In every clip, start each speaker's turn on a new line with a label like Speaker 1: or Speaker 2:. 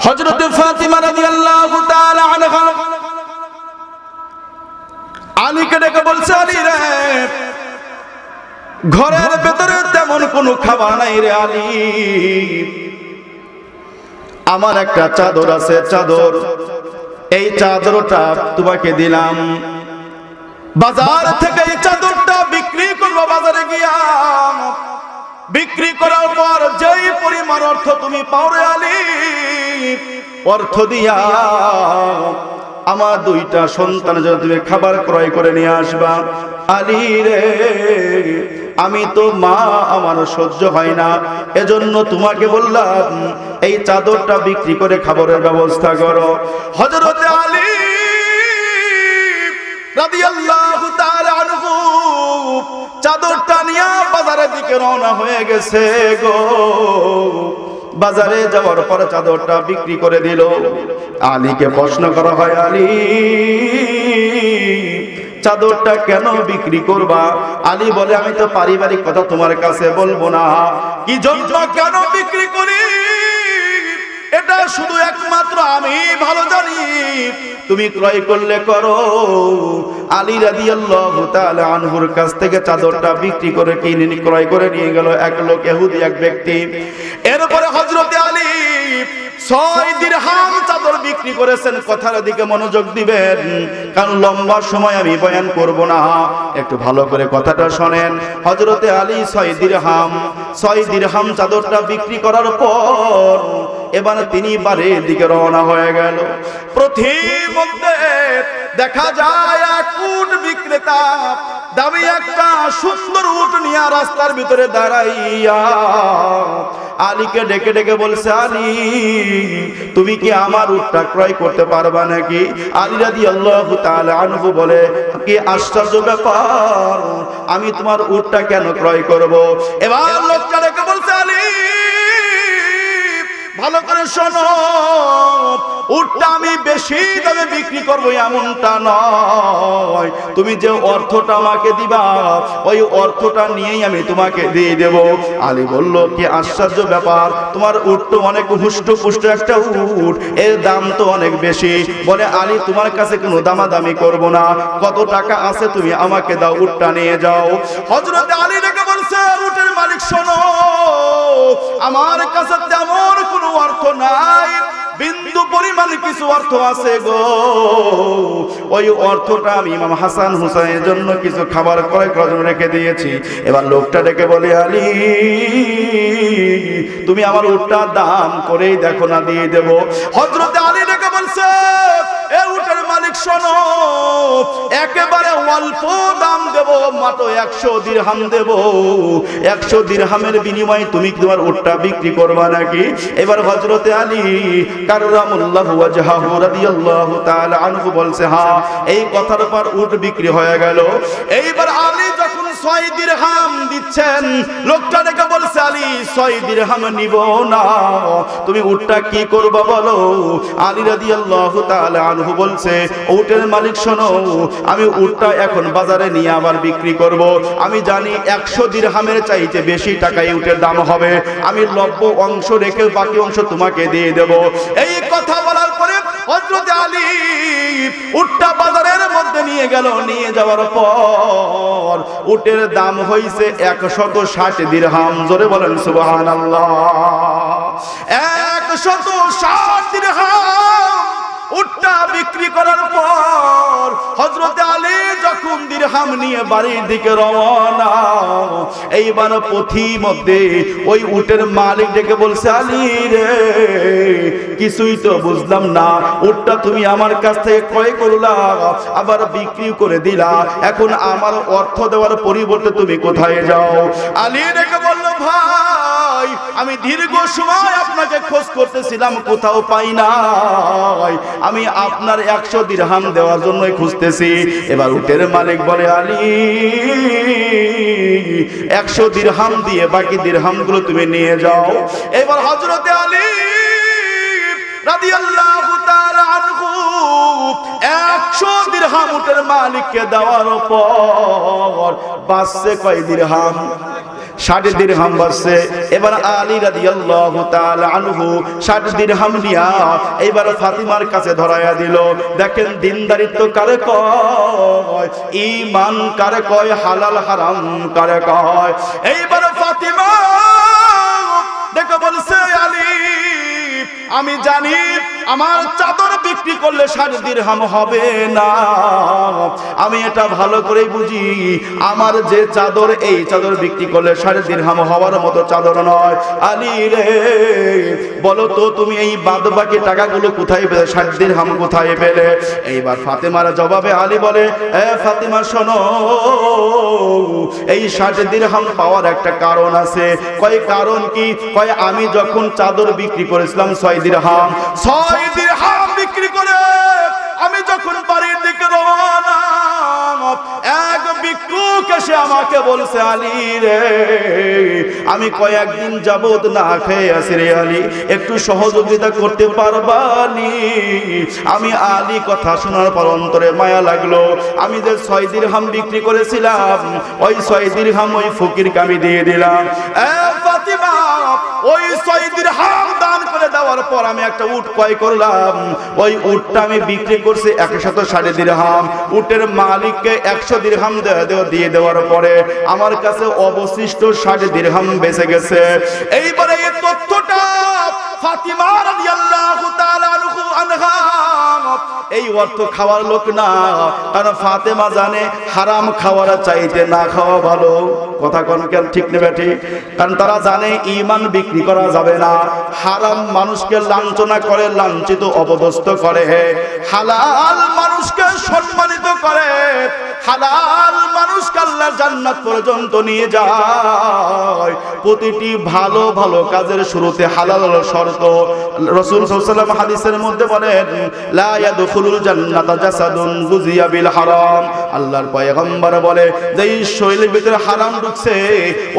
Speaker 1: হযরত ফাতিমা রাদিয়াল্লাহু তাআলা আনহা আলীকে ডেকে বলছে, আলী রে, ঘরের ভেতরে তেমন কোনো খাবার নাই রে আলী, আমার একটা চাদর আছে, চাদর, এই চাদরটা তোমাকে দিলাম, বাজার থেকে এই চাদরটা বিক্রি করবো, বাজারে গিয়া বিক্রি করার পর যেই পরিমাণ অর্থ তুমি পাও রে আলী, অর্থ দিয়া আমার দুইটা সন্তানের জন্য তুমি খাবার ক্রয় করে নিয়ে আসবা। আলী রে, আমি তো মা, আমার সহ্য হয় না, এজন্য তোমাকে বললাম এই চাদরটা বিক্রি করে খাবারের ব্যবস্থা করো। হযরত আলী রাদিয়াল্লাহু তাআলা আনহু চাদরটা নিয়ে বাজারের দিকে রওনা হয়ে গেছে গো। বাজারে যাওয়ার পর চাদরটা বিক্রি করে দিল। আলীকে প্রশ্ন করা হয়, আলী, চাদরটা কেন বিক্রি করবা? আলী বলে, আমি তো পারিবারিক কথা তোমার কাছে বলবো না, কি জন্য কেন বিক্রি করি এটা শুধু একমাত্র আমি ভালো জানি, তুমি ক্রয় করলে করো। আলী রাদিয়াল্লাহু তাআলা আনহুর কাছ থেকে চাদরটা বিক্রি করে ক্রয় করে নিয়ে গেল এক লোক, ইহুদি এক ব্যক্তি। এরপরে হযরত আলী 6 দিরহাম চাদর বিক্রি করেছেন। কথার দিকে মনোযোগ দিবেন, কারণ লম্বা সময় আমি বয়ান করব না, একটু ভালো করে কথাটা শুনেন। হযরত আলী 6 দিরহাম চাদরটা বিক্রি করার পর এবার তিনি বাড়ির দিকে রওনা হয়ে গেল। প্রতিমধ্যে দেখা যায় এক উট বিক্রেতা দামি একটা সুন্দর উট নিয়ে রাস্তার ভিতরে দাঁড়াইয়া আলীকে ডেকে ডেকে বলছে, আলী, তুমি কি আমার উটটা ক্রয় করতে পারবা নাকি? আলী রাদিয়াল্লাহু তাআলা আনহু বলে, কি আশ্চর্য ব্যাপার, আমি তোমার উটটা কেন ক্রয় করব? এবার লোকটা ডেকে বলছে, আলী, ভালো করে শোনো, উটটা আমি বেশি দামে বিক্রি করবো এমনটা নয়, তুমি যে অর্থটা আমাকে দিবা ওই অর্থটা নিয়েই আমি তোমাকে দিয়ে দেব। আলী বলল, কি আশ্চর্য ব্যাপার, তোমার উট তো অনেক হুষ্ট একটা উট, এর দাম তো অনেক বেশি। বলে, আলী, তোমার কাছে কোনো দামাদামি করব না, কত টাকা আছে তুমি আমাকে দাও, উটটা নিয়ে যাও। হযরত আলী ডেকে বলছে, উটের মালিক শোনো, আমার কাছে তেমন কোনো অর্থ নাই, বিন্দু পরিমাণ কিছু অর্থ আছে গো, ওই অর্থটা আমি ইমাম হাসান হুসাইনের জন্য কিছু খাবার ক্রয় করার জন্য রেখে দিয়েছি। এবার লোকটা ডেকে বলে, আলী, তুমি আমার উটটা দাম করেই দেখো না, দিয়ে দেব। হযরত আলী ডেকে বলছে, এ উটের মালিক শোনো, একেবারে অল্প দাম দেব, মাত্র 100 দিরহাম দেব, 100 দিরহামের বিনিময়ে তুমি তোমার উটটা বিক্রি করবা নাকি? এবার হযরত আলী কাররামাল্লাহু ওয়াজহাহু রাদিয়াল্লাহু তাআলা আনহু বলছে, হ্যাঁ। এই কথার পর উট বিক্রি হয়ে গেল। এইবার আলী যখন 6 দিরহাম দিচ্ছেন, লোকটা ডেকে বলছে, আলী, 6 দিরহাম নিব না, তুমি উটটা কি করবা বলো? আলী রাদিয়াল্লাহু তাআলা আনহু বলছে, উটের মালিক শোনো, আমি উটটা এখন বাজারে নিয়ে আবার বিক্রি করব, আমি জানি 100 দিরহামের চাইতে বেশি টাকায় উটের দাম হবে, আমি 90 অংশ রেখে বাকি অংশ তোমাকে দিয়ে দেব। এই কথা বলার পরে হযরত আলী উটটা বাজারের মধ্যে নিয়ে গেল। নিয়ে যাওয়ার পর উটের দাম হইছে 160 দিরহাম। জোরে বলেন সুবহানাল্লাহ। 160 দিরহাম উটটা বিক্রি করার পর হযরত আলী যখন দিরহাম নিয়ে বাড়ির দিকে রওনা, এইবার পথিমধ্যে ওই উটের মালিক ডেকে বলছে, আলী রে, কিছুই তো বুঝলাম না, উটটা তুমি আমার কাছ থেকে ক্রয় করলা, আবার বিক্রি করে দিলা, এখন আমার অর্থ দেওয়ার পরিবর্তে তুমি কোথায় যাও? আলী ডেকে বলল, ভাই, আমি দীর্ঘ সময় আপনাকে খোঁজ করতেছিলাম, কোথাও পাই নাই, আমি আপনার 100 দিরহাম দেওয়ার জন্যই খুঁজতেছি। এবার উটের মালিক বলে, আলী, 100 দিরহাম দিয়ে বাকি দিরহামগুলো তুমি নিয়ে যাও। এবার হযরত আলী রাদিয়াল্লাহু তাআলা আনহু 100 দিরহাম উটের মালিককে দেওয়ার পর বাঁচছে কয় দিরহাম? 60 দিরহাম বাঁচছে। এবার আলী রাদিয়াল্লাহু তাআলা আনহু 60 দিরহাম নিয়া এইবার ফাতিমার কাছে ধরায়া দিল। দেখেন দিনদারিত্ব কারে কয়, ঈমান কারে কয়, হালাল হারাম কারে কয়। এইবার ফাতিমা দেখো বলছে, আলী আমি জানি আমার চাদর বিক্রি করলে 60 দিরহাম হবে না, আমি এটা ভালো করেই বুঝি। আমার যে চাদর, এই চাদর বিক্রি করলে 60 দিরহাম হওয়ার মতো চাদর নয়। আলী রে বলো তো তুমি এই বাদবাকি টাকাগুলো কোথায় পেলে, 60 দিরহাম কোথায় পেলে? এইবার ফাতেমার জবাবে আলী বলে, এ ফাতেমা শোনো, এই 60 দিরহাম পাওয়ার একটা কারণ আছে। কয় কারণ কি? কয় আমি যখন চাদর বিক্রি করেছিলাম 6 দিরহাম, 6 দিরহাম বিক্রি করে আমি যখন বাড়ির দিকে রওনা, এক ভিক্ষুক এসে আমাকে বলছে, আলী রে আমি কয়েকদিন যাবত না খেয়ে আছি রে আলী, একটু সহযোগিতা করতে পারবানি? আমি আলী কথা শোনার পর অন্তরে মায়া লাগলো। আমি যে 6 দিরহাম বিক্রি করেছিলাম, ওই 6 দিরহাম ওই ফকিরকে আমি দিয়ে দিলাম। ফাতিমা ওই 6 দিরহাম দান করে দেওয়ার পর আমি একটা উট ক্রয় করলাম। ওই উটটা আমি বিক্রি করছি 160 দিরহাম। উটের মালিককে 100 দিরহাম দিয়ে দেওয়ার পরে আমার কাছে অবশিষ্ট 60 দিরহাম বেঁচে গেছে। এইবারে এই তথ্যটা ফাতিমা রাদিয়াল্লাহু তাআলা আনহা এই অর্থ খাওয়ার লোক না, কারণ ফাতেমা জানে হারাম খাওয়ার চাইতে না খাওয়া ভালো। কথা কোন কেন ঠিক নেবে ঠিক? কারণ তারা জানে ঈমান বিক্রি করা যাবে না। হারাম মানুষকে লাঞ্ছনা করে, লাঞ্ছিত অপদস্থ করে, হালাল মানুষকে সম্মানিত করে, হালাল মানুষকে আল্লাহর জান্নাত পর্যন্ত নিয়ে যায়। প্রতিটি ভালো ভালো কাজের শুরুতে হালাল হলো শর্ত। রাসূল সাল্লাল্লাহু আলাইহি ওয়াসাল্লাম হাদিসের মধ্যে বলেন, লা ইয়াদখুলুল জান্নাতা জাসাদুন গুযিয়া বিল হারাম। আল্লাহর পয়গম্বর বলে, যেই শরীরের ভিতরে হারাম ঢুকছে,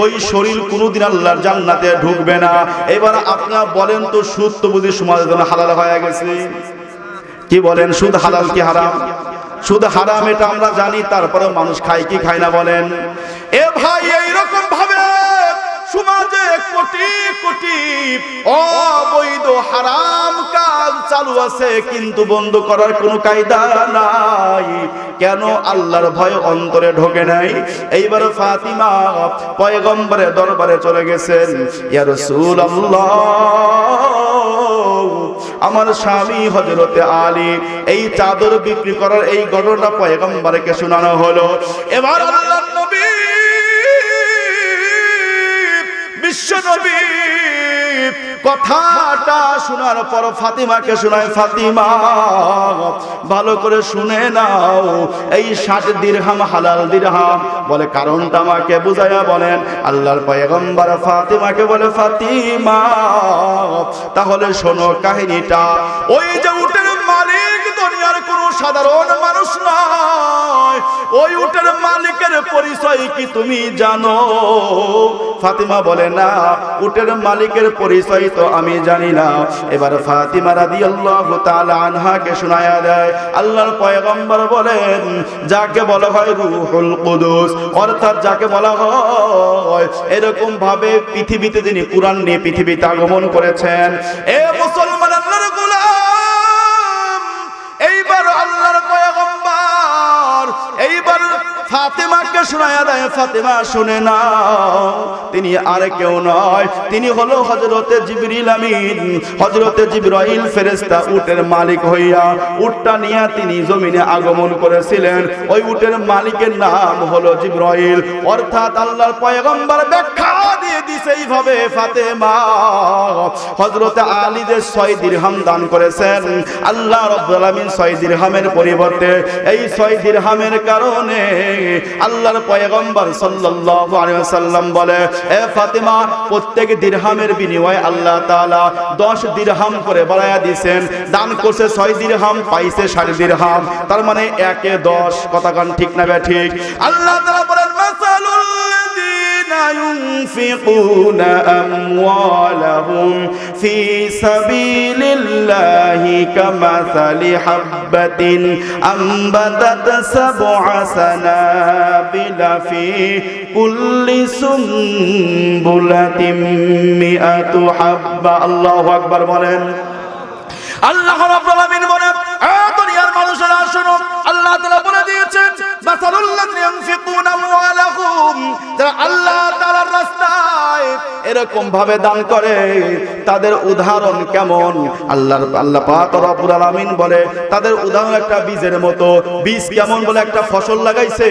Speaker 1: ওই শরীর কোনোদিন আল্লাহর জান্নাতে ঢুকবে না। এবার আপনারা বলেন তো, সুদ তো বুঝি সমাজের জন্য হালাল হয়ে গেছে? কি বলেন, সুদ হালাল কি হারাম? সুদ হারাম এটা আমরা জানি, তারপরে মানুষ খায় কি খায় না বলেন? এ ভাই এইরকম ভাবে সমাজে কোটি কোটি অবৈধ হারাম কাজ চালু আছে, কিন্তু বন্ধ করার কোনো কায়দা নাই। কেন? আল্লাহর ভয় অন্তরে ঢোকে নাই। এইবার ফাতিমা পয়গম্বরের দরবারে চলে গেছেন, ইয়া রাসূলুল্লাহ আমার স্বামী হযরতে আলী এই চাদর বিক্রি করার এই ঘটনা পয়গম্বরকে শোনানো হলো। এবার আল্লাহর নবী বিশ্ব নবী কথাটা শোনার পর ফাতিমাকে শোনায়, ফাতিমা ভালো করে শুনে নাও, এই 60 দিরহাম হালাল দিরহাম। বলে কারণটা আমাকে বুঝাইয়া বলেন। আল্লাহর পয়গম্বর ফাতিমাকে বলে, ফাতিমা তাহলে শোনো কাহিনীটা। ওই যে উটের মালিক দুনিয়ার কোনো সাধারণ মানুষ নয়, ওই উটের মালিকের পরিচয় কি তুমি জানো? ফাতিমা বলে, না, উটের মালিকের পরিচয় তো আমি জানি না। এবার ফাতিমা রাদিয়াল্লাহু তাআলা আনহাকে শোনায়া দেয়। আল্লাহর পয়গম্বর বলেন, যাকে বলা হয় রূহুল কুদুস, অর্থাৎ যাকে বলা হয় এরকম ভাবে পৃথিবীতে যিনি কুরআন নিয়ে পৃথিবীতে আগমন করেছেন। এ মুসলমান আল্লাহর গোলাম, এইবার আল্লাহর পয়গম্বর এইবার ফাতিমাকে শোনায়া দেয়, ফাতিমা শুনে নাও, তিনি আর কেউ নয়, তিনি হলো হযরতে জিবরিল আমিন। হযরতে জিবরাইল ফেরেশতা উটের মালিক হইয়া উটটা নিয়ে তিনি জমিনে আগমন করেছিলেন। ওই উটের মালিকের নাম হলো জিবরাইল। অর্থাৎ আল্লাহর পয়গম্বর ব্যাখ্যা দিয়ে দিয়েছে এইভাবে, ফাতেমা হযরতে আলী যে 6 দিরহাম দান করেছেন, আল্লাহ রাব্বুল আলামিন 6 দিরহামের পরিবর্তে এই 6 দিরহামের কারণে আল্লাহর পয়গম্বর সাল্লাল্লাহু আলাইহি ওয়াসাল্লাম বলে, এ ফাতিমা প্রত্যেক দিরহামের বিনিময়ে আল্লাহ তাআলা 10 দিরহাম করে বাড়ায়া দিয়েছেন। দান করছে 6 দিরহাম, পাইছে 60 দিরহাম, তার মানে 1 এ 10। কথা কান ঠিক না বে ঠিক? আল্লাহ তাআলা বলেন, মাসালুল লাযিনা ينفقون أموالهم في سبيل الله كمثل حبة أنبتت 7 سنابل في كل سنبلة 100 حبة الله أكبر বলেন আল্লাহ রাব্বুল আলামিন বলেন দুনিয়ার মানুষেরা শুনো আল্লাহ তাআলা বলে দিয়েছেন মাসালুল্লাযিনা ইউনফিকুনা আমওয়ালাহুম যারা আল্লাহ তাআলার রাস্তায় এরকম ভাবে দান করে তাদের উদাহরণ কেমন আল্লাহ পাক রব্বুল আলামিন বলে তাদের উদাহরণ একটা বীজের মতো বীজ কেমন বলে একটা ফসল লাগাইছে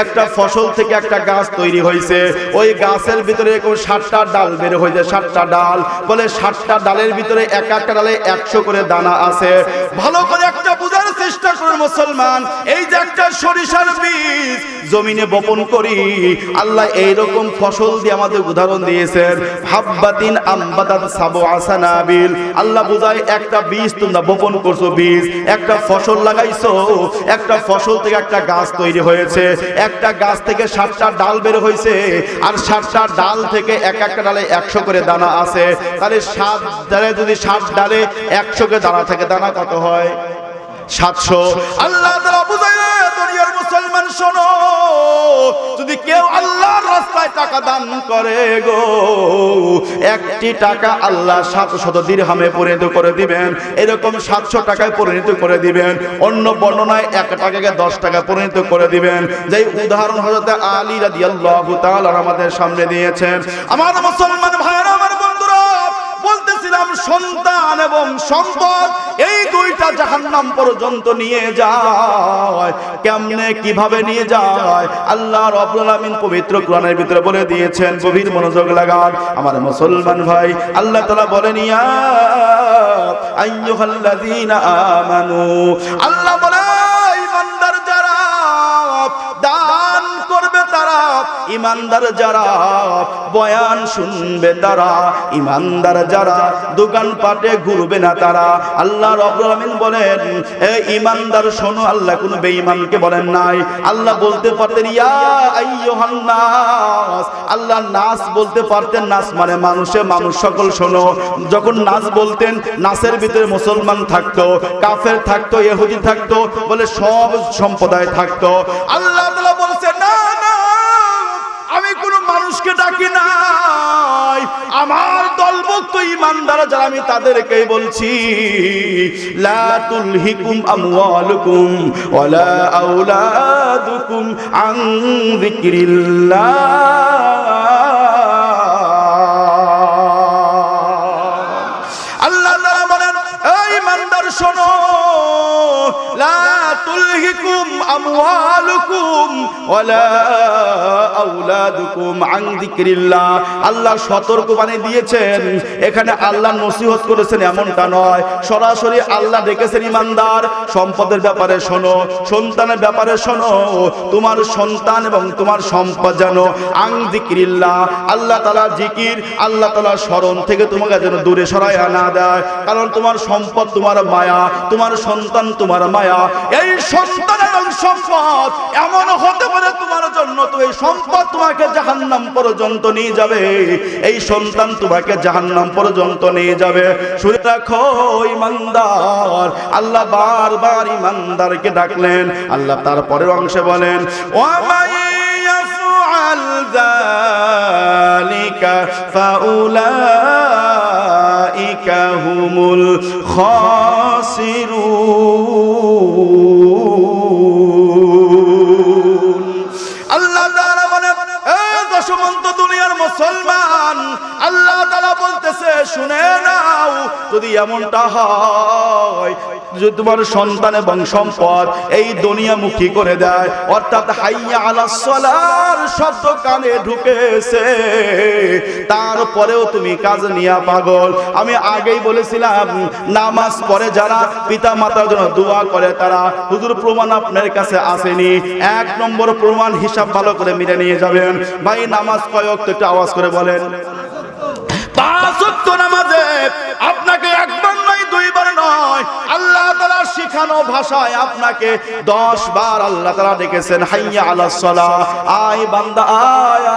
Speaker 1: একটা ফসল থেকে একটা গাছ তৈরি হয়েছে ওই গাছের ভিতরে এরকম 60টা ডাল বের হয়েছে 60টা ডাল বলে 60টা ডালের ভিতরে এক একটা ডালে 100 করে দানা আছে ভালো করে একটা বোঝার চেষ্টা করে মুসলমান এই যে একটা সরিষার বীজ জমিনে বপন করি আল্লাহ এইরকম ফসল দিয়ে আমাদের উদাহরণ দিয়েছেন হাব্বাতিন আম্বাতাত 7 সানাবিল আল্লাহ বুঝায় একটা বীজ তোমরা বপন করছো বীজ একটা ফসল লাগাইছো একটা ফসল থেকে একটা গাছ তৈরি হয়েছে একটা গাছ থেকে 60টা ডাল বের হয়েছে আর 60টা ডাল থেকে এক একটা ডালে 100 করে দানা আছে তাহলে 7 ডালে যদি 60 ডালে 100 করে দানা থাকে দানা কত হয় 700 আল্লাহ তাআলা বুঝায় দুনিয়ার মুসলমান শোনো যদি কেউ আল্লাহর রাস্তায় টাকা দান করে গো একটি টাকা আল্লাহ 700 দিরহামে পরিণত করে দিবেন এরকম 700 টাকায় পরিণত করে দিবেন অন্য বর্ণনায় 1 টাকাকে 10 টাকা পরিণত করে দিবেন যেই উদাহরণ হযরত আলী রাদিয়াল্লাহু তাআলা আমাদের সামনে দিয়েছেন আমার মুসলমান ভাইরা আমার বন্ধুরা বলতেছিলাম সন্তান এবং সম্পদ এই দুইটা জাহান্নাম পর্যন্ত নিয়ে যায় কেমনে কিভাবে নিয়ে যায় আল্লাহ রাব্বুল আলামিন পবিত্র কোরআনের ভিতরে বলে দিয়েছেন গভীর মনোযোগ লাগান আমার মুসলমান ভাই আল্লাহ তাআলা বলেন ইয়া আইয়ুহাল্লাযীনা আমানু আল্লাহ বলে ঈমানদার যারা দান করবে তারা ঈমানদার যারা বয়ান শুনবে তারা ঈমানদার যারা দোকান পাটে ঘুরবে না তারা আল্লাহ রাব্বুল আলামিন বলেন এ ঈমানদার শোনো আল্লাহ কোন বেঈমানকে বলেন নাই আল্লাহ বলতে পারতেন ইয়া আইয়ুহান নাস আল্লাহ নাস বলতে পারতেন নাস মানে মানুষ সকল শোনো যখন নাস বলতেন নাসের ভিতরে মুসলমান থাকতো কাফের থাকতো ইহুদি থাকতো বলে সব সম্প্রদায় থাকতো আল্লাহ তাআলা বলছেন না না আমি কোন মানুষকে ডাকি নাই আমার দলভুক্ত ঈমানদার যারা আমি তাদেরকেই বলছি লা তুলহিকুম আমওয়ালুকুম ওয়ালা আওলাদুকুম আন যিকরিল্লাহ আল্লাহ তাআলা বলেন এই ঈমানদার শোনো লা তুলহিকুম আমওয়ালুকুম ওয়ালা আওলাদুকুম আন যিকরিল্লাহ আল্লাহ সতর্কবাণী দিয়েছেন এখানে আল্লাহ নসিহত করেছেন এমনটা নয় সরাসরি আল্লাহ ডেকেছেন ঈমানদার সম্পদের ব্যাপারে শোনো সন্তানের ব্যাপারে শোনো তোমার সন্তান এবং তোমার সম্পদ যেন আন যিকরিল্লাহ আল্লাহ তাআলা জিকির আল্লাহ তাআলা স্মরণ থেকে তোমাকে যেন দূরে সরায় না দেয় কারণ তোমার সম্পদ তোমার মায়া তোমার সন্তান তোমার মায়া এই সন্তান এবং সম্পদ এমন হতে পারে তোমার জন্য তো এই সম্পদ তোমাকে জাহান্নাম পর্যন্ত নিয়ে যাবে এই সন্তান তোমাকে জাহান্নাম পর্যন্ত নিয়ে যাবে শুনে রাখো ঈমানদার আল্লাহ বারবার ঈমানদারকে ডাকলেন আল্লাহ তারপরের অংশে বলেন ওয়া মাইয়াফআল যালিকা ফাউলাইকা হুমুল খাসিরুন আল্লাহ তাআলা বলেন এ দশমন্ত দুনিয়ার মুসলমান আল্লাহ তাআলা বলতেছে শুনে নাও যদি এমনটা হয় যদি তোমার সন্তান এবং সম্পদ এই দুনিয়ামুখী করে দেয় অর্থাৎ হাইয়া আলাস সালার শব্দ কানে ঢুকেছে তারপরেও তুমি কাজ নিয়ে পাগল আমি আগেই বলেছিলাম নামাজ পড়ে যারা পিতা মাতার জন্য দোয়া করে তারা হুজুর প্রমাণ আপনার কাছে আসেনি 1 নম্বর প্রমাণ হিসাব ভালো করে মিলে নিয়ে যাবেন ভাই নামাজ কয় ওয়াক্ত একটু আওয়াজ করে বলেন 5 ওয়াক্ত নামাজে আপনাকে একবার নয় দুইবার নয় আল্লাহ তাআলা শিখানো ভাষায় আপনাকে 10 বার আল্লাহ তাআলা ডেকেছেন হাইয়া আলাস সালাহ আয় বান্দা আয়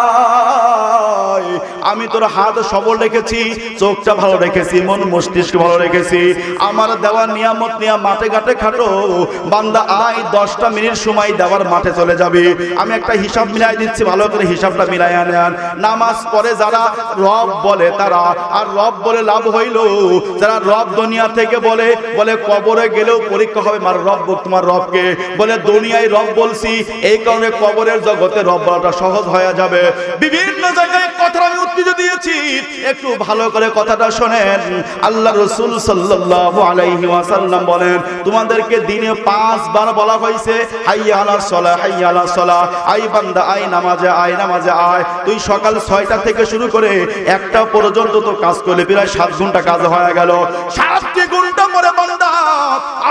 Speaker 1: আমি তোর হাত সবল রেখেছি, চোখটা ভালো রেখেছি, মন মস্তিষ্ক ভালো রেখেছি, আমার দেওয়া নিয়ামত নিয়ে মাঠে ঘাটে খাটো বান্দা আয় 10টা মিনিট সময় দেওয়ার মাঠে চলে যাবে। আমি একটা হিসাব মিলাই দিচ্ছি, ভালো করে হিসাবটা মিলাই আনেন। নামাজ পড়ে যারা রব বলে তারা, আর রব বলে লাভ হইল যারা রব দুনিয়া থেকে বলে কবরে গেলেও পরীক্ষা হবে মার রব তোমার রবকে বলে, দুনিয়ায় রব বলছি এই কারণে কবরের জগতে রব বলাটা সহজ হয়ে যাবে। বিভিন্ন জায়গায় কথা আমি উত্তেজিত দিয়েছি, একটু ভালো করে কথাটা শোনেন। আল্লাহ রাসূল সাল্লাল্লাহু আলাইহি ওয়াসাল্লাম বলেন, তোমাদেরকে দিনে 5 বার বলা হয়েছে হাইয়া আলাস সালাহ, হাইয়া আলাস সালাহ, আই বান্দা আই নামাজে আয়, নামাজে আয়। তুই সকাল 6টা থেকে শুরু করে 1টা পর্যন্ত তো কাজ করলে প্রায় 7 ঘন্টা কাজ হয়ে গেল। 7 ঘন্টা পরে বান্দা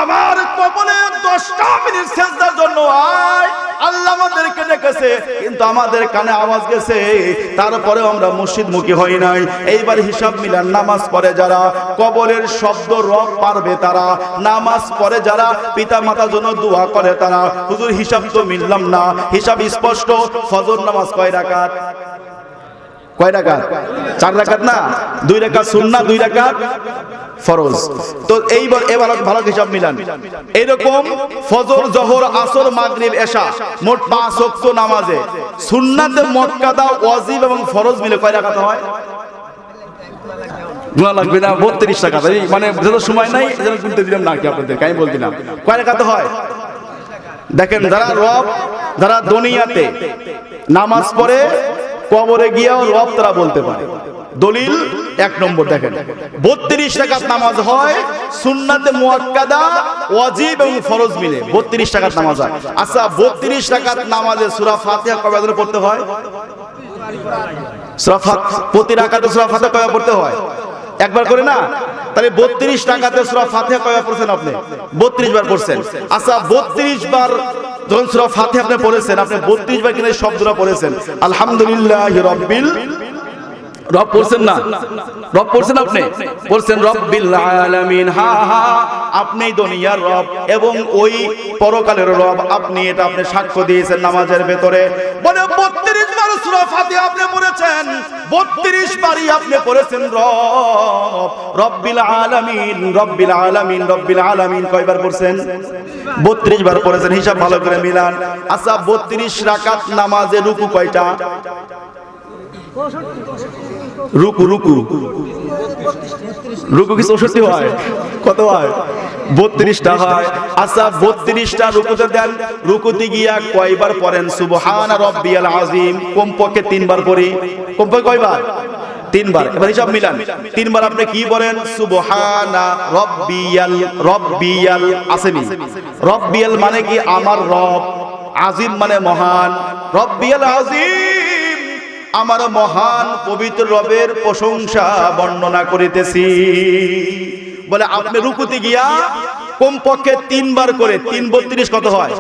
Speaker 1: আমার কবরে 10টা মিনিট সিজদার জন্য আয়। আল্লাহ আমাদেরকে ডেকেছে কিন্তু আমাদের কানে আওয়াজ গেছে, তারপরেও আমরা মসজিদমুখী হই নাই। এইবার হিসাব মিলান, নামাজ পড়ে যারা কবরের শব্দ রব পারবে তারা, নামাজ পড়ে যারা পিতা মাতার জন্য দোয়া করে তারা। হুজুর হিসাব তো মিললাম না, হিসাব স্পষ্ট। ফজর নামাজ কয় রাকাত? কয় রাকাত? 4 রাকাত না, 2 রাকাত সুন্নাহ, 2 রাকাত ফরজ। তো এবার ভালো হিসাব মিলান। এরকম ফজর, জোহর, আসর, মাগরিব, এশা মোট 5 ওয়াক্ত নামাজে সুন্নাতে মুআক্কাদা, ওয়াজিব এবং ফরজ মিলে কয় রাকাত হয়? গুণা লাগবে না, 32 রাকাত। মানে যেটা সময় নাই এজন্য গুনতে দিলাম না কি আপনাদেরকে, আমি বল দিলাম কয় রাকাত হয়। দেখেন যারা রব, যারা দুনিয়াতে নামাজ পড়ে কবরে গিয়েও রব তারা বলতে পারে। দলিল 1 নম্বর দেখেন, 32 রাকাত নামাজ হয় সুন্নাতে মুআক্কাদা, ওয়াজিব এবং ফরজ মিলে 32 রাকাত নামাজ হয়। আচ্ছা 32 রাকাত নামাজে সূরা ফাতিহা কয়বার করে পড়তে হয়? সূরা ফাতিহা প্রতি রাকাতে সূরা ফাতিহা কয়বার পড়তে হয়? একবার করে না? তাহলে 32 রাকাতে সূরা ফাতিহা কয়বার পড়ছেন আপনি? 32 বার পড়ছেন। আচ্ছা 32 বার যখন সূরা ফাতিহা আপনি পড়েছেন, আপনি 32 বার কিনা শব্দটা পড়েছেন আলহামদুলিল্লাহি রাব্বিল, রব পড়ছেন না? রব পড়ছেন আপনি? পড়ছেন রব্বিল আলামিন। হ্যাঁ হ্যাঁ, আপনি দুনিয়ার রব এবং ওই পরকালের রব, আপনি এটা আপনি সাক্ষ্য দিয়েছেন নামাজের ভেতরে। বলে 32 বার সূরা ফাতিহা আপনি পড়েছেন, 32 বারই আপনি পড়েছেন রব, রব্বিল আলামিন, রব্বিল আলামিন, রব্বিল আলামিন। কয়বার পড়ছেন? 32 বার পড়েছেন। হিসাব ভালো করে মিলান। আচ্ছা 32 রাকাত নামাজে রুকু কয়টা? রুকু রুকু রুকু কি 64 হয়? কত হয়? 32টা হয়। আচ্ছা 32টা রুকুতে দেন, রুকুতে গিয়া কয়বার পড়েন সুবহান রাব্বিয়াল আযীম? কমপক্ষে 3 বার পড়ি। কমপক্ষে কয়বার? 3 বার। এবার হিসাব মিলান, 3 বার আপনি কি বলেন? সুবহানা রাব্বিয়াল, রাব্বিয়াল আসেনি? রাব্বিয়াল মানে কি? আমার রব। আযীম মানে মহান। রাব্বিয়াল আযীম, আমার মহান পবিত্র রবের প্রশংসা বর্ণনা করিতেছি। বলে আপনি রুকুতে গিয়া কমপক্ষে 3 বার করে, 3 32 কত হয়?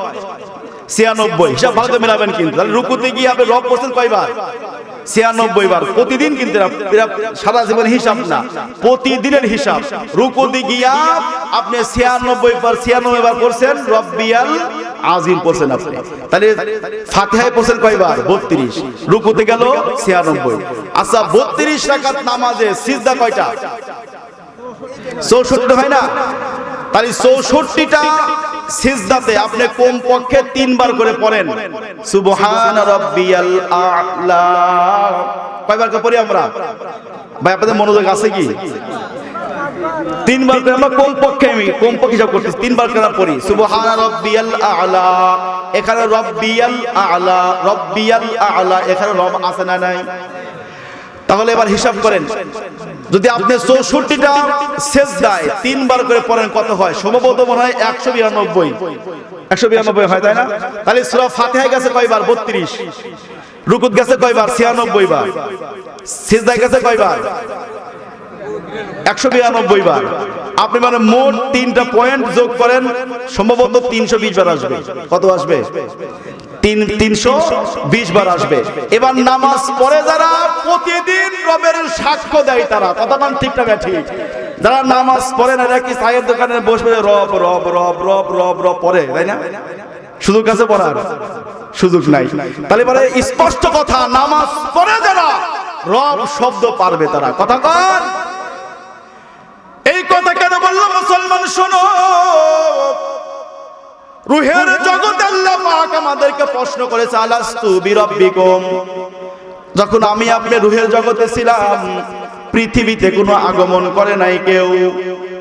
Speaker 1: 96। হিসাব ভালো করে মিলাবেন কিন্তু। তাহলে রুকুতে গিয়ে আপনি রব করছেন কয়বার? 96 বার। প্রতিদিন কিন্তু সারা জীবন হিসাব না, প্রতিদিনের হিসাব। রুকুতে গিয়া আপনি 96 বার করছেন রব্বিয়াল আযীম পড়ছেন আপনি। তাহলে ফাতিহায় পড়ছেন কয়বার? 32। রুকুতে গেল 96। আচ্ছা 32 রাকাত নামাজে সিজদা কয়টা? 64 হয় না? তাহলে 64টা সিজদাতে আপনি কমপক্ষে 3 বার করে পড়েন সুবহান রাব্বিয়াল আ'লা। কয়বার করে পড়ি আমরা? ভাই আপনাদের মনোযোগ আছে কি? 3 বার করে আমরা কমপক্ষে, আমি কমপক্ষে হিসাব করতেছি, 3 বার করে পড়ি সুবহান রাব্বিয়াল আ'লা। এখানে রাব্বিয়াল আ'লা, রাব্বিয়াল আ'লা, এখানে রব আছে না নাই? তাহলে এবার হিসাব করেন, যদি আপনি 64টা সিজদায় 3 বার করে পড়েন কত হয়? সম্ভবত মনে হয় 192। 192 হয় তাই না? তাহলে সূরা ফাতিহায় গেছে কয়বার? 32। রুকুত গেছে কয়বার? 96 বার। সিজদায় গেছে কয়বার? 192 বার। আপনি মানে মোট 3টা পয়েন্ট যোগ করেন, সম্ভবত 320 বার আসবে। কত আসবে? 320 বার আসবে। এবার নামাজ পড়ে যারা প্রতিদিন রবের সাক্ষ্য দেয় তারা, কথা নাম ঠিক না ঠিক? যারা নামাজ পড়ে না, এরা কি চায়ের দোকানে বসে রব রব রব রব রব রব পড়ে, তাই না? সুযোগ আছে পড়ার? সুযোগ নাই। তাহলে বলে স্পষ্ট কথা, নামাজ পড়ে যারা রব শব্দ পারবে তারা। কথা কন, এই কথা কেন বললো মুসলমান শোনো, রূহের জগতে আল্লাহ পাক আমাদেরকে প্রশ্ন করেছে আলাস্তু বিরাব্বিকুম। যখন আমি আপনি রূহের জগতে ছিলাম, পৃথিবীতে কোনো আগমন করে নাই কেউ,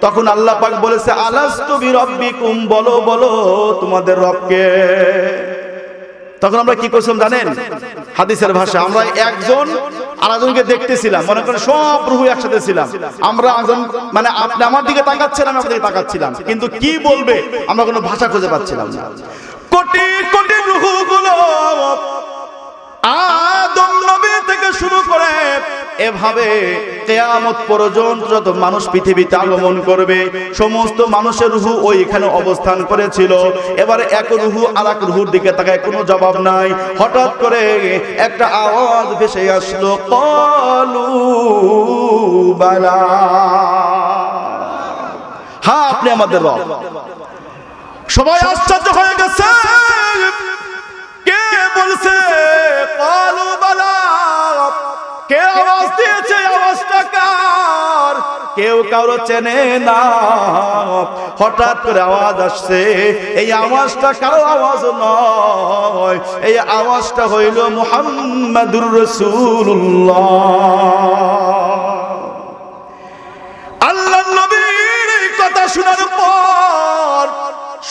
Speaker 1: তখন আল্লাহ পাক বলেছে আলাস্তু বিরাব্বিকুম, বলো বলো তোমাদের রবকে। তখন আমরা কি করছিলাম জানেন? হাদিসের ভাষা আমরা একজন আরেকজনকে দেখতেছিলাম, মনে করেন সব রূহ একসাথে ছিলাম, আমরা একজন মানে আপনি আমার দিকে তাকাচ্ছেন, আমি আপনার দিকে তাকাচ্ছিলাম, কিন্তু কি বলবে আমরা কোনো ভাষা খুঁজে পাচ্ছিলাম না। কোটি কোটি রূহগুলো আদম নবী থেকে শুরু করে এভাবে কিয়ামত পর্যন্ত যত মানুষ পৃথিবীতে আগমন করবে, সমস্ত মানুষের রূহ ওইখানে অবস্থান করেছিল। এবারে এক রূহ আরেক রূহের দিকে তাকায়, কোনো জবাব নাই। হঠাৎ করে একটা আওয়াজ ভেসে আসলো, ক্বালু বালা, হ্যাঁ আপনি আমাদের রব। সবাই আশ্চর্য হয়ে গেছে, কে বলছে ক্বালু বালা, কে আওয়াজ দিয়েছে, আওয়াজটা কার? কেউ কারো চেনে না। হঠাৎ করে আওয়াজ আসছে, এই আওয়াজটা কারো আওয়াজ নয়, এই আওয়াজটা হইল মুহাম্মাদুর রাসূলুল্লাহ। আল্লাহর নবীর এই কথা শোনার পর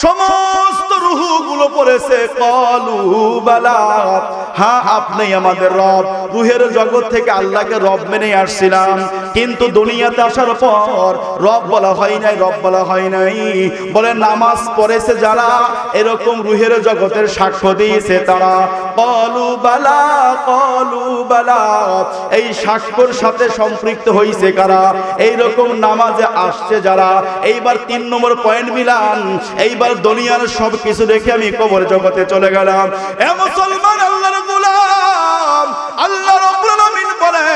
Speaker 1: সমস্ত রূহগুলো পড়েছে ক্বালু বালা, হ্যাঁ আপনি আমাদের রব। রূহের জগৎ থেকে আল্লাহকে রব মেনে আসছিলাম, কিন্তু দুনিয়াতে আসার পর রব বলা হয় নাই, রব বলা হয় নাই। বলে নামাজ পড়েছে যারা, এরকম রূহের জগতের সাক্ষ্য দিয়েছে তারা। ক্বালু বালা, ক্বালু বালা, এই সাক্ষ্যর সাথে সম্পৃক্ত হইছে কারা? এইরকম নামাজে আসছে যারা। এইবার 3 নম্বর পয়েন্ট মিলান। এইবার দুনিয়ার সব কিছু দেখে আমি কবর জগতে চলে গেলাম। এ মুসলমান আল্লাহর গোলাম, আল্লাহ রাব্বুল আলামিন বলে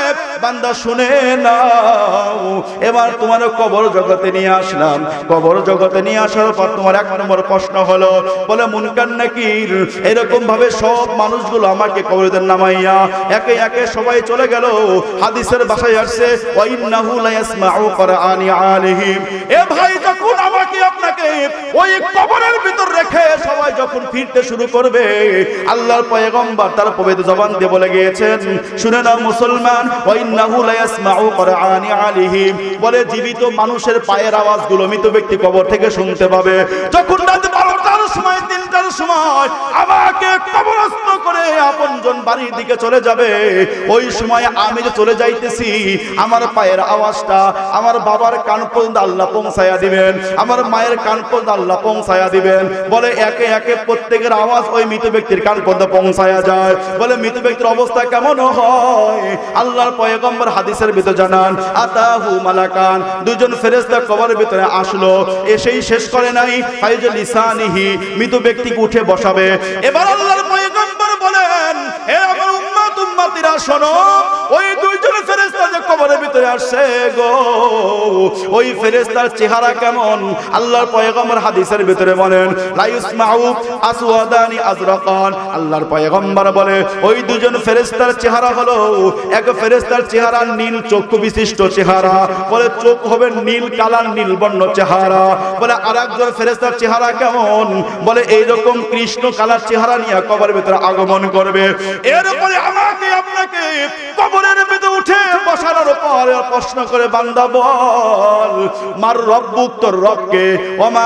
Speaker 1: বান্দা শুনে নাও, এবার তোমার কবর জগতে নিয়ে আসলাম। কবর জগতে নিয়ে আসার পর তোমার 1 নম্বর প্রশ্ন হলো, বলে মুনকার নাকির, এরকম ভাবে সব মানুষগুলো আমাকে কবরে নামাইয়া একে একে সবাই চলে গেল। হাদিসের ভাষায় আসছে ওয়া ইন্নাহু লা ইয়াসমাউ কুরআনি আলিহিম। এ ভাই, যখন আমাকে আপনাকে ওই কবরের ভিতর রেখে সবাই যখন ফিরতে শুরু করবে, আল্লাহর পয়গম্বর তার পবিত্র জবান দিয়ে বলে গিয়েছেন, শুনে নাও মুসলমান, ওয়া ইন্নাহু লা ইয়াসমাউ কুরআনি আলিহিম, বলে জীবিত মানুষের পায়ের আওয়াজগুলো মৃত ব্যক্তি কবর থেকে শুনতে পাবে। যখন রাত 12টার সময় 3টার সময় আমাকে কবরস্থ করে আপনজন বাড়ির দিকে চলে যাবে, ওই সময় আমি যে চলে যাইতেছি, আমার পায়ের আওয়াজটা আমার বাবার কান পর্যন্ত আল্লাহ পৌঁছায়া দিবেন, আমার মায়ের কান পর্যন্ত আল্লাহ পৌঁছায়া দিবেন। বলে একে একে প্রত্যেকের আওয়াজ ওই মৃত ব্যক্তির কান পর্যন্ত পৌঁছায়া যায়। বলে মৃত ব্যক্তির অবস্থা কেমন হয়? আল্লাহর পয়গম্বর হাদিসের ভিতরে জানান, আতাহু মালাকান, 2 জন ফেরেশতা কবরের ভিতরে আসলো, এসেই শেষ করে নাই, ফাইজ লিসানিহি, মৃত ব্যক্তিকে উঠে বসাবে। এবার আল্লাহর পয়গম্বর বলেন, হে আমার উম্মত উম্মতিরা শোনো, ওই 2 জন ফেরেশতা যে কবরের ভিতরে আসছে গো, ওই ফেরেশতার চেহারা কেমন? আল্লাহর পয়গম্বর হাদিসের ভিতরে বলেন, লা ইসমাউ আসওয়াদানি আজরাকান। আল্লাহর পয়গম্বর বলে ওই 2 জন ফেরেশতার চেহারা হলো, এক ফেরেশতার চেহারা নীল চক্ষু বিশিষ্ট চেহারা, বলে চোখ হবে নীল কালার, নীল বর্ণ চেহারা। বলে আরেকজন ফেরেশতার চেহারা কেমন? বলে এইরকম কৃষ্ণ কালার চেহারা নিয়ে কবরের ভিতরে আগমন করবে। এরপরে আমাকে আপনাকে কবরের ভিতরে উঠে বসানোর পর প্রশ্ন করে, বান্দা বল মার রব্বুক, তোর রবকে, ওয়া মা